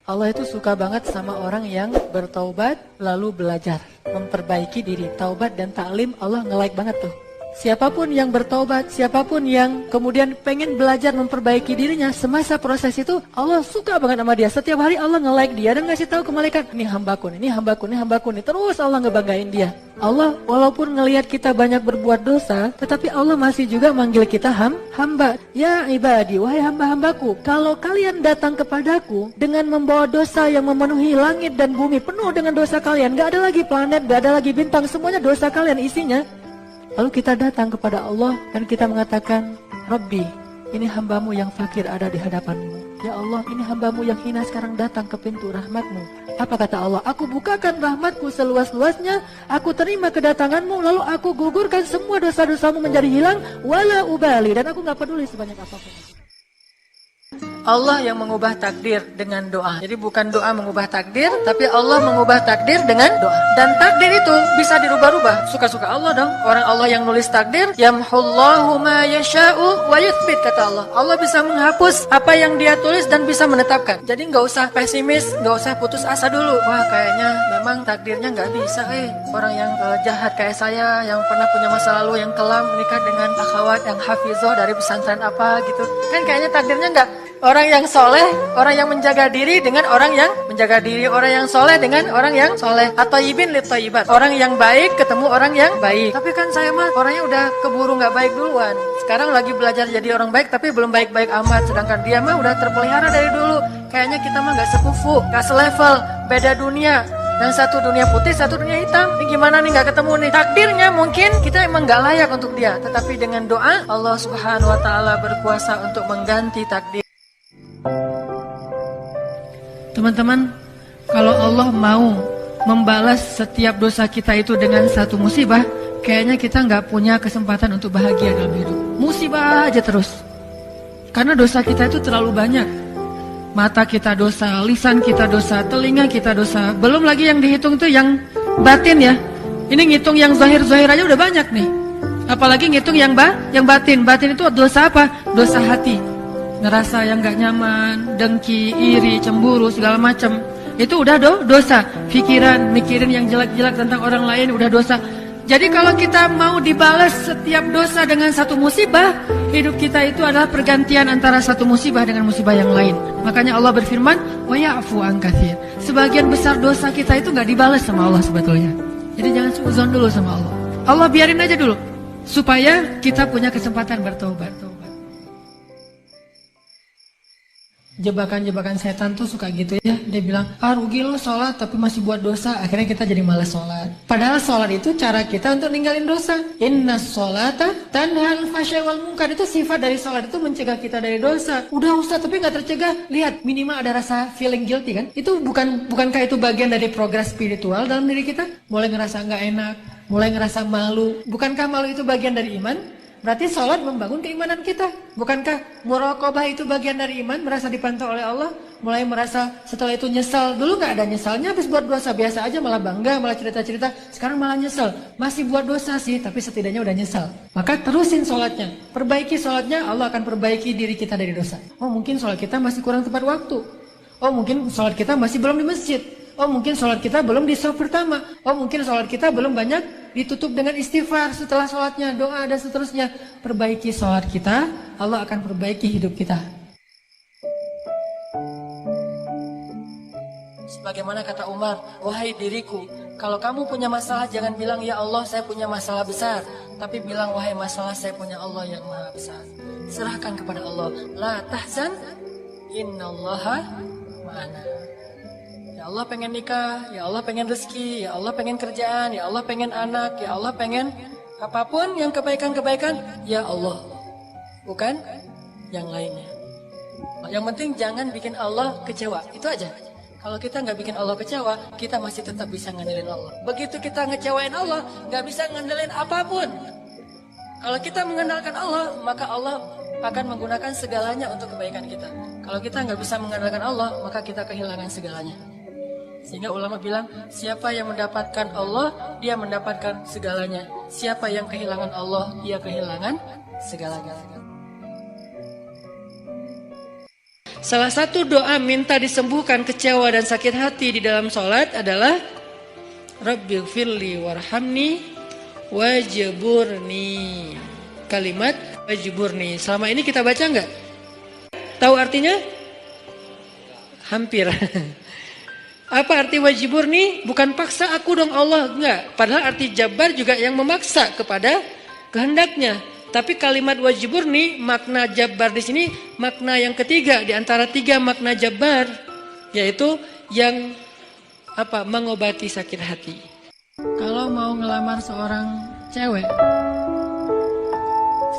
Allah itu suka banget sama orang yang bertaubat lalu belajar, memperbaiki diri. Taubat dan taklim Allah nge-like banget tuh. Siapapun yang bertaubat, siapapun yang kemudian pengen belajar memperbaiki dirinya, semasa proses itu Allah suka banget sama dia. Setiap hari Allah nge-like dia dan ngasih tahu ke malaikat, ini hambaku nih, ini hambaku, ini hambaku nih. Terus Allah ngebanggain dia. Allah walaupun ngelihat kita banyak berbuat dosa, tetapi Allah masih juga manggil kita hamba. Ya ibadi, wahai hamba-hambaku, kalau kalian datang kepadaku dengan membawa dosa yang memenuhi langit dan bumi, penuh dengan dosa kalian, gak ada lagi planet, gak ada lagi bintang, semuanya dosa kalian isinya. Lalu kita datang kepada Allah dan kita mengatakan, Rabbi, ini hambamu yang fakir ada di hadapanmu. Ya Allah, ini hambamu yang hina sekarang datang ke pintu rahmatmu. Apa kata Allah? Aku bukakan rahmatku seluas-luasnya, aku terima kedatanganmu, lalu aku gugurkan semua dosa-dosamu menjadi hilang, wala ubali, dan aku gak peduli sebanyak apapun. Allah yang mengubah takdir dengan doa. Jadi bukan doa mengubah takdir, tapi Allah mengubah takdir dengan doa. Dan takdir itu bisa dirubah-rubah. Suka-suka Allah dong. Orang Allah yang nulis takdir, yamhullahu ma yasha'u wa yuthbit, kata Allah. Allah bisa menghapus apa yang dia tulis dan bisa menetapkan. Jadi nggak usah pesimis, nggak usah putus asa dulu. Wah, kayaknya memang takdirnya nggak bisa. Orang yang jahat kayak saya, yang pernah punya masa lalu yang kelam, menikah dengan akhwat yang hafizoh dari pesantren apa gitu. Kan kayaknya takdirnya nggak. Orang yang soleh, orang yang menjaga diri dengan orang yang menjaga diri, orang yang soleh dengan orang yang soleh. Atau ibin litoyibat, orang yang baik ketemu orang yang baik. Tapi kan saya mah orangnya udah keburu nggak baik duluan. Sekarang lagi belajar jadi orang baik, tapi belum baik-baik amat. Sedangkan dia mah udah terpelihara dari dulu. Kayaknya kita mah nggak sekufu, nggak selevel, beda dunia. Yang satu dunia putih, satu dunia hitam. Ini gimana nih nggak ketemu nih? Takdirnya mungkin kita emang nggak layak untuk dia. Tetapi dengan doa, Allah Subhanahu Wa Taala berkuasa untuk mengganti takdir. Teman-teman, kalau Allah mau membalas setiap dosa kita itu dengan satu musibah, kayaknya kita nggak punya kesempatan untuk bahagia dalam hidup. Musibah aja terus. Karena dosa kita itu terlalu banyak. Mata kita dosa, lisan kita dosa, telinga kita dosa. Belum lagi yang dihitung itu yang batin ya. Ini ngitung yang zahir-zahir aja udah banyak nih. Apalagi ngitung yang batin. Batin itu dosa apa? Dosa hati. Ngerasa yang gak nyaman, dengki, iri, cemburu, segala macam. Itu udah dosa. Mikirin yang jelek-jelek tentang orang lain udah dosa. Jadi kalau kita mau dibalas setiap dosa dengan satu musibah, hidup kita itu adalah pergantian antara satu musibah dengan musibah yang lain. Makanya Allah berfirman, wa ya'fu an katsir. Sebagian besar dosa kita itu gak dibalas sama Allah sebetulnya. Jadi jangan suuzon dulu sama Allah. Allah biarin aja dulu supaya kita punya kesempatan bertobat. Jebakan-jebakan setan tuh suka gitu ya. Dia bilang, rugi lo sholat tapi masih buat dosa. Akhirnya kita jadi malas sholat. Padahal sholat itu cara kita untuk ninggalin dosa. Inna sholata tanhal fahsya'i wal munkar. Itu sifat dari sholat itu mencegah kita dari dosa. Udah Ustaz tapi gak tercegah. Lihat, minimal ada rasa feeling guilty kan. Itu bukankah itu bagian dari progres spiritual dalam diri kita? Mulai ngerasa gak enak, mulai ngerasa malu. Bukankah malu itu bagian dari iman? Berarti sholat membangun keimanan kita. Bukankah muraqabah itu bagian dari iman? Merasa dipantau oleh Allah. Mulai merasa setelah itu nyesal. Dulu gak ada nyesalnya, habis buat dosa biasa aja, malah bangga, malah cerita-cerita. Sekarang malah nyesel. Masih buat dosa sih, tapi setidaknya udah nyesal. Maka terusin sholatnya. Perbaiki sholatnya, Allah akan perbaiki diri kita dari dosa. Oh mungkin sholat kita masih kurang tepat waktu. Oh mungkin sholat kita masih belum di masjid. Oh mungkin sholat kita belum di shaf pertama. Oh mungkin sholat kita belum banyak ditutup dengan istighfar setelah sholatnya, doa dan seterusnya. Perbaiki sholat kita, Allah akan perbaiki hidup kita. Sebagaimana kata Umar, wahai diriku, kalau kamu punya masalah jangan bilang ya Allah saya punya masalah besar, tapi bilang wahai masalah saya punya Allah yang maha besar. Serahkan kepada Allah. La tahzan, innallaha ma'ana. Ya Allah pengen nikah, ya Allah pengen rezeki, ya Allah pengen kerjaan, ya Allah pengen anak, ya Allah pengen apapun yang kebaikan-kebaikan, ya Allah. Bukan yang lainnya. Yang penting jangan bikin Allah kecewa, itu aja. Kalau kita nggak bikin Allah kecewa, kita masih tetap bisa ngandelin Allah. Begitu kita ngecewain Allah, nggak bisa ngandelin apapun. Kalau kita mengandalkan Allah, maka Allah akan menggunakan segalanya untuk kebaikan kita. Kalau kita nggak bisa mengandalkan Allah, maka kita kehilangan segalanya. Sehingga ulama bilang, siapa yang mendapatkan Allah, dia mendapatkan segalanya. Siapa yang kehilangan Allah, dia kehilangan segalanya. Salah satu doa minta disembuhkan kecewa dan sakit hati di dalam sholat adalah Rabbighfirli warhamni wajburni. Kalimat wajburni. Selama ini kita baca enggak? Tahu artinya? Hampir. Apa arti wajburni? Bukan paksa aku dong Allah, enggak. Padahal arti jabar juga yang memaksa kepada kehendaknya. Tapi kalimat wajburni, makna jabar di sini makna yang ketiga di antara tiga makna jabar, yaitu yang mengobati sakit hati. Kalau mau ngelamar seorang cewek,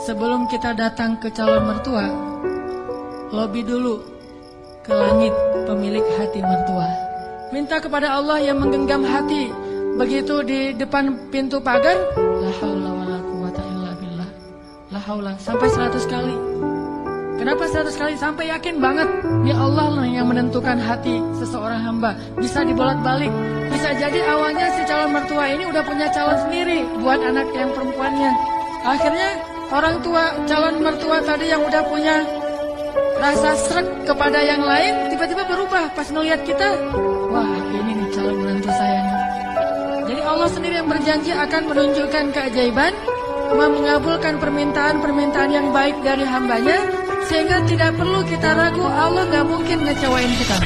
sebelum kita datang ke calon mertua, lobby dulu ke langit pemilik hati mertua. Minta kepada Allah yang menggenggam hati. Begitu di depan pintu pagar, la haula wala quwata illa billah. La haula sampai 100 kali. Kenapa 100 kali? Sampai yakin banget ya Allah lah yang menentukan hati seseorang hamba. Bisa dibolak-balik. Bisa jadi awalnya si calon mertua ini udah punya calon sendiri buat anak yang perempuannya. Akhirnya orang tua calon mertua tadi yang udah punya rasa srek kepada yang lain tiba-tiba berubah pas ngelihat kita. Wah, ini nih calon menantu saya nih. Jadi Allah sendiri yang berjanji akan menunjukkan keajaiban, mengabulkan permintaan-permintaan yang baik dari hambanya, sehingga tidak perlu kita ragu, Allah gak mungkin ngecewain kita.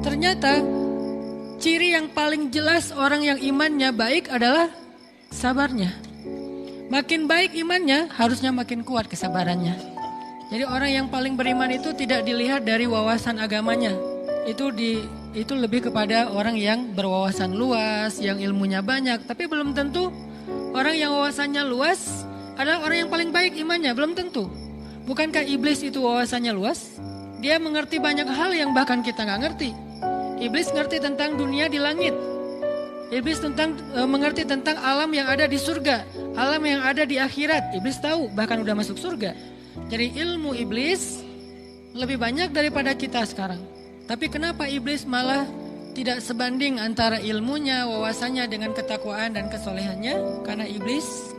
Ternyata ciri yang paling jelas orang yang imannya baik adalah sabarnya. Makin baik imannya, harusnya makin kuat kesabarannya. Jadi orang yang paling beriman itu tidak dilihat dari wawasan agamanya. Itu lebih kepada orang yang berwawasan luas, yang ilmunya banyak. Tapi belum tentu orang yang wawasannya luas adalah orang yang paling baik imannya. Belum tentu. Bukankah iblis itu wawasannya luas? Dia mengerti banyak hal yang bahkan kita nggak ngerti. Iblis ngerti tentang dunia di langit. Iblis mengerti tentang alam yang ada di surga, alam yang ada di akhirat. Iblis tahu, bahkan udah masuk surga. Jadi ilmu iblis lebih banyak daripada kita sekarang. Tapi kenapa iblis malah tidak sebanding antara ilmunya, wawasannya dengan ketakwaan dan kesolehannya? Karena iblis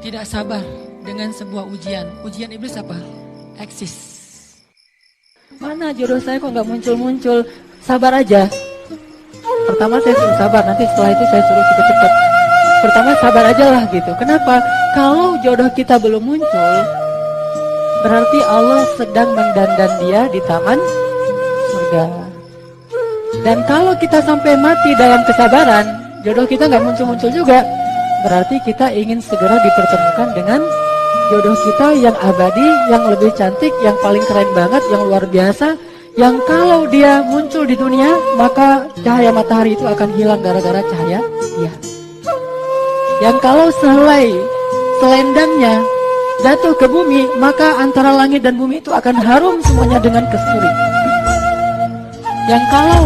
tidak sabar dengan sebuah ujian. Ujian iblis apa? Eksis. Mana jodoh saya kok nggak muncul-muncul? Sabar aja. Pertama saya suruh sabar, nanti setelah itu saya suruh cepet-cepet. Pertama sabar aja lah gitu. Kenapa? Kalau jodoh kita belum muncul, berarti Allah sedang mendandan dia di taman surga. Dan kalau kita sampai mati dalam kesabaran, jodoh kita nggak muncul-muncul juga, berarti kita ingin segera dipertemukan dengan jodoh kita yang abadi, yang lebih cantik, yang paling keren banget, yang luar biasa, yang kalau dia muncul di dunia, maka cahaya matahari itu akan hilang gara-gara cahaya dia. Yang kalau selendangnya jatuh ke bumi, maka antara langit dan bumi itu akan harum semuanya dengan kasturi. Yang kalau,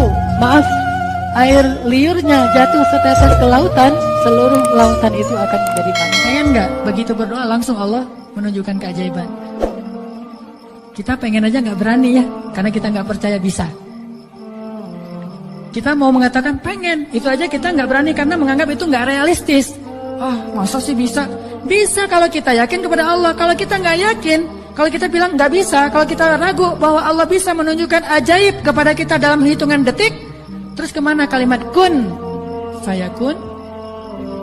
air liurnya jatuh setetes ke lautan, seluruh lautan itu akan menjadi mani. Pengen nggak begitu berdoa langsung Allah menunjukkan keajaiban? Kita pengen aja nggak berani ya, karena kita nggak percaya bisa. Kita mau mengatakan pengen, itu aja kita nggak berani karena menganggap itu nggak realistis. Masa sih bisa? Bisa kalau kita yakin kepada Allah. Kalau kita nggak yakin, kalau kita bilang nggak bisa, kalau kita ragu bahwa Allah bisa menunjukkan ajaib kepada kita dalam hitungan detik, terus kemana kalimat kun fayakun?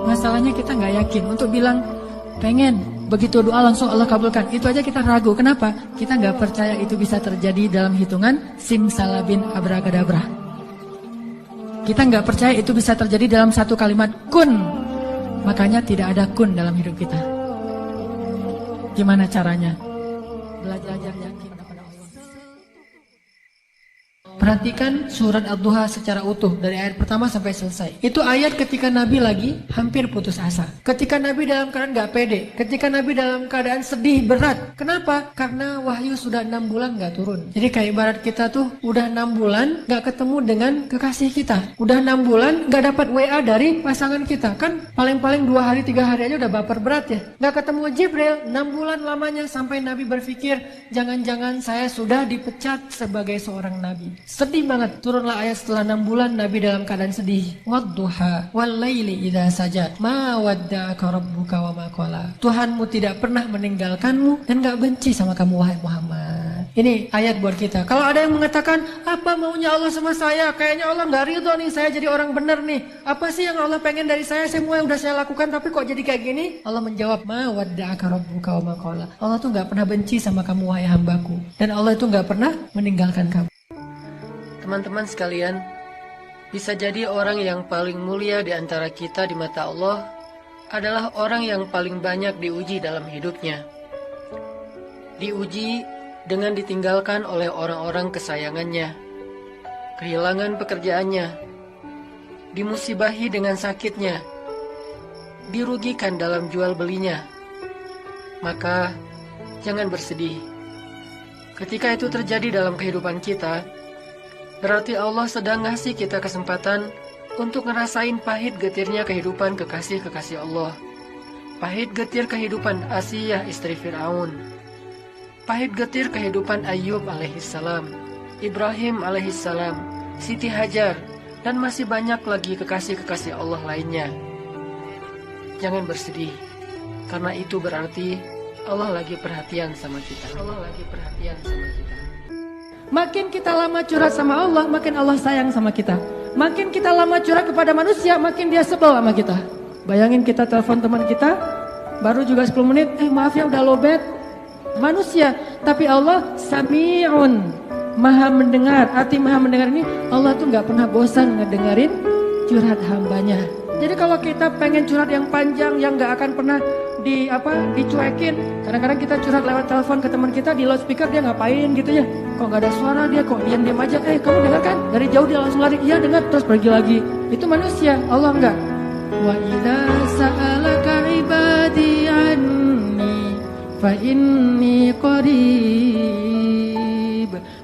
Masalahnya kita nggak yakin untuk bilang pengen. Begitu doa langsung Allah kabulkan. Itu aja kita ragu. Kenapa? Kita nggak percaya itu bisa terjadi dalam hitungan simsalabin abrakadabra. Kita nggak percaya itu bisa terjadi dalam satu kalimat kun. Makanya tidak ada kun dalam hidup kita. Gimana caranya? Belajar yakin kepada Allah. Perhatikan surat Ad-Duha secara utuh dari ayat pertama sampai selesai. Itu ayat ketika Nabi lagi hampir putus asa. Ketika Nabi dalam keadaan gak pede. Ketika Nabi dalam keadaan sedih berat. Kenapa? Karena wahyu sudah 6 bulan gak turun. Jadi kayak ibarat kita tuh udah 6 bulan gak ketemu dengan kekasih kita. Udah 6 bulan gak dapat WA dari pasangan kita. Kan paling-paling 2 hari 3 hari aja udah baper berat ya. Gak ketemu Jibril 6 bulan lamanya sampai Nabi berpikir jangan-jangan saya sudah dipecat sebagai seorang Nabi. Sedih banget. Turunlah ayat setelah 6 bulan Nabi dalam keadaan sedih. Wadduha wal-laili idza saja. Ma wadda'aka rabbuka wa ma qala. Tuhanmu tidak pernah meninggalkanmu dan gak benci sama kamu wahai Muhammad. Ini ayat buat kita. Kalau ada yang mengatakan, apa maunya Allah sama saya? Kayaknya Allah gak ridho nih saya jadi orang benar nih. Apa sih yang Allah pengen dari saya? Semua yang udah saya lakukan tapi kok jadi kayak gini? Allah menjawab, ma wadda'aka rabbuka wa ma qala. Allah tuh gak pernah benci sama kamu wahai hambaku. Dan Allah itu gak pernah meninggalkan kamu. Teman-teman sekalian, bisa jadi orang yang paling mulia di antara kita di mata Allah adalah orang yang paling banyak diuji dalam hidupnya. Diuji dengan ditinggalkan oleh orang-orang kesayangannya, kehilangan pekerjaannya, dimusibahi dengan sakitnya, dirugikan dalam jual belinya. Maka jangan bersedih. Ketika itu terjadi dalam kehidupan kita, berarti Allah sedang ngasih kita kesempatan untuk ngerasain pahit getirnya kehidupan kekasih-kekasih Allah. Pahit getir kehidupan Asiyah istri Fir'aun. Pahit getir kehidupan Ayyub alaihissalam, Ibrahim alaihissalam, Siti Hajar, dan masih banyak lagi kekasih-kekasih Allah lainnya. Jangan bersedih, karena itu berarti Allah lagi perhatian sama kita. Allah lagi perhatian sama kita. Makin kita lama curhat sama Allah, makin Allah sayang sama kita. Makin kita lama curhat kepada manusia, makin dia sebel sama kita. Bayangin kita telepon teman kita, baru juga 10 menit, maaf ya udah lowbat. Manusia, tapi Allah Sami'un, maha mendengar. Arti maha mendengar ini, Allah tuh gak pernah bosan ngedengerin curhat hambanya. Jadi kalau kita pengen curhat yang panjang, yang gak akan pernah dicuekin. Kadang-kadang kita curhat lewat telepon ke teman kita, di loudspeaker dia ngapain gitu ya. Kok gak ada suara dia, kok diam-diam aja. Kamu dengar kan? Dari jauh dia langsung lari. Iya dengar, terus pergi lagi. Itu manusia, Allah enggak. Wa idza sa'alaka ibadi anni fa inni qarib.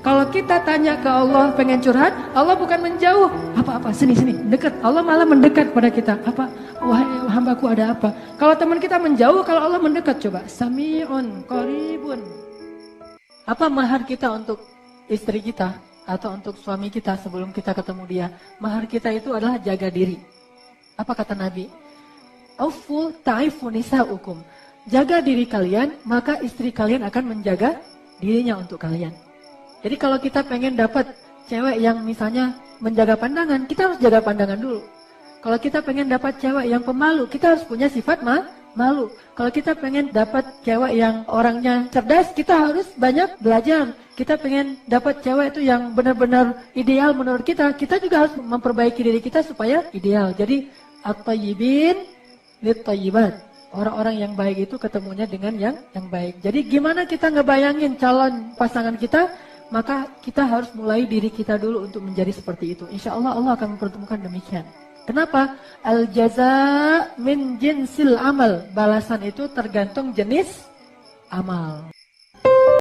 Kalau kita tanya ke Allah pengen curhat, Allah bukan menjauh. Apa-apa, sini, dekat. Allah malah mendekat pada kita. Apa? Wahai hambaku ada apa? Kalau teman kita menjauh, kalau Allah mendekat, coba. Sami'un qaribun. Apa mahar kita untuk istri kita atau untuk suami kita sebelum kita ketemu dia? Mahar kita itu adalah jaga diri. Apa kata Nabi? Aufu ta'ifu nisa'ukum. Jaga diri kalian, maka istri kalian akan menjaga dirinya untuk kalian. Jadi kalau kita pengen dapat cewek yang misalnya menjaga pandangan, kita harus jaga pandangan dulu. Kalau kita pengen dapat cewek yang pemalu, kita harus punya sifat malu. Kalau kita pengen dapat cewek yang orangnya cerdas, kita harus banyak belajar. Kita pengen dapat cewek itu yang benar-benar ideal menurut kita, kita juga harus memperbaiki diri kita supaya ideal. Jadi at-tayyibin lit-tayyibat. Orang-orang yang baik itu ketemunya dengan yang baik. Jadi gimana kita ngebayangin calon pasangan kita? Maka kita harus mulai diri kita dulu untuk menjadi seperti itu. Insya Allah Allah akan mempertemukan demikian. Kenapa? Al-jaza min jinsil amal. Balasan itu tergantung jenis amal.